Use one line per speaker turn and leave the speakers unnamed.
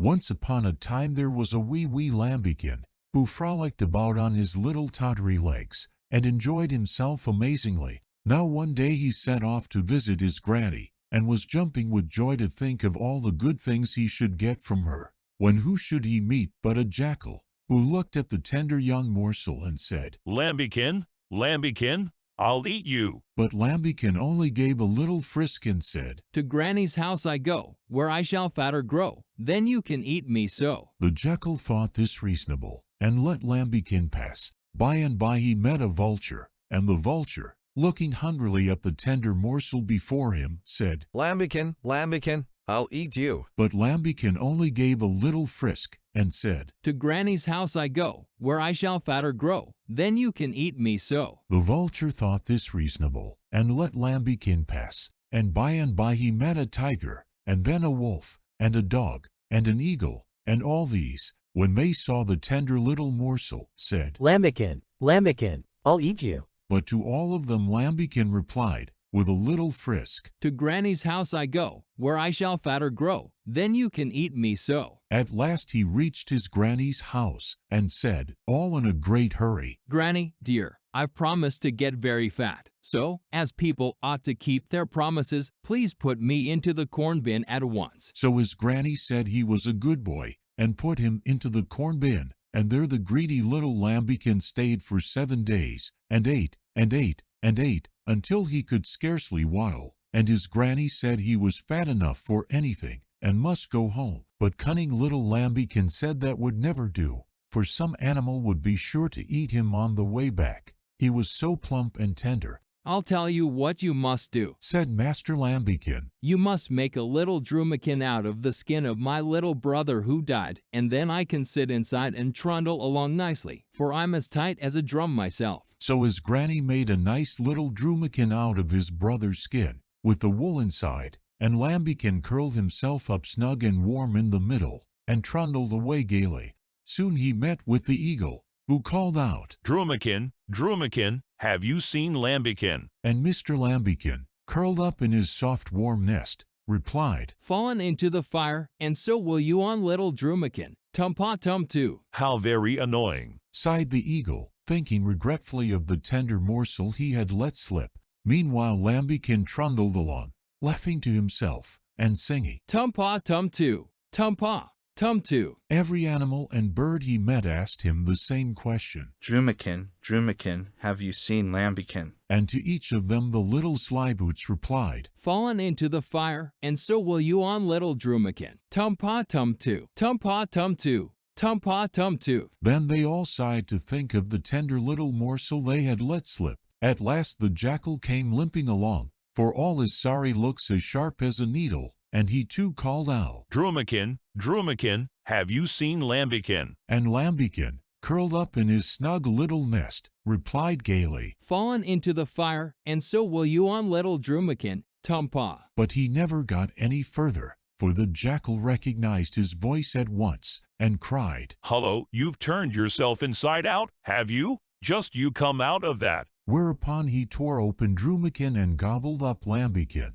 Once upon a time there was a wee Lambikin who frolicked about on his little tottery legs and enjoyed himself amazingly. Now one day he set off to visit his granny and was jumping with joy to think of all the good things he should get from her, when who should he meet but a jackal, who looked at the tender young morsel and said,
"Lambikin, Lambikin, I'll eat you."
But Lambikin only gave a little frisk and said,
"To Granny's house I go, where I shall fatter grow, then you can eat me so."
The jackal thought this reasonable, and let Lambikin pass. By and by he met a vulture, and the vulture, looking hungrily at the tender morsel before him, said,
"Lambikin, Lambikin, I'll eat you."
But Lambikin only gave a little frisk and said,
"To Granny's house I go, where I shall fatter grow, then you can eat me so."
The vulture thought this reasonable, and let Lambikin pass. And by he met a tiger, and then a wolf, and a dog, and an eagle, and all these, when they saw the tender little morsel, said,
"Lambikin, Lambikin, I'll eat you."
But to all of them Lambikin replied, with a little frisk,
"To Granny's house I go, where I shall fatter grow, then you can eat me so."
At last he reached his granny's house, and said, all in a great hurry,
"Granny, dear, I've promised to get very fat, so, as people ought to keep their promises, please put me into the corn bin at once."
So his granny said he was a good boy, and put him into the corn bin, and there the greedy little Lambikin stayed for 7 days, and ate, and ate, and ate, until he could scarcely waddle, and his granny said he was fat enough for anything, and must go home. But cunning little Lambikin said that would never do, for some animal would be sure to eat him on the way back. He was so plump and tender.
"I'll tell you what you must do,"
said Master Lambikin.
"You must make a little drumikin out of the skin of my little brother who died, and then I can sit inside and trundle along nicely, for I'm as tight as a drum myself."
So his granny made a nice little drumikin out of his brother's skin, with the wool inside, and Lambikin curled himself up snug and warm in the middle, and trundled away gaily. Soon he met with the eagle, who called out,
"Drumikin, Drumikin, have you seen Lambikin?"
And Mr. Lambikin, curled up in his soft warm nest, replied,
"Fallen into the fire, and so will you on little drumikin. Tum-pa-tum too."
"How very annoying,"
sighed the eagle, thinking regretfully of the tender morsel he had let slip. Meanwhile Lambikin trundled along, laughing to himself, and singing,
"Tum-pa-tum too, tum-pa-tum too."
Every animal and bird he met asked him the same question,
"Drumikin, Drumikin, have you seen Lambikin?"
And to each of them the little slyboots replied,
"Fallen into the fire, and so will you on little drumikin. Tum-pa-tum too, tum-pa-tum too, tum-pa-tum too."
Then they all sighed to think of the tender little morsel they had let slip. At last the jackal came limping along, for all his sorry looks as sharp as a needle, and he too called out,
"Drumikin, Drumikin, have you seen Lambikin?"
And Lambikin, curled up in his snug little nest, replied gaily,
"Fallen into the fire, and so will you on little drumikin. Tum-pa."
But he never got any further, for the jackal recognized his voice at once, and cried,
"Hullo, you've turned yourself inside out, have you? Just you come out of that."
Whereupon he tore open Drumikin and gobbled up Lambikin.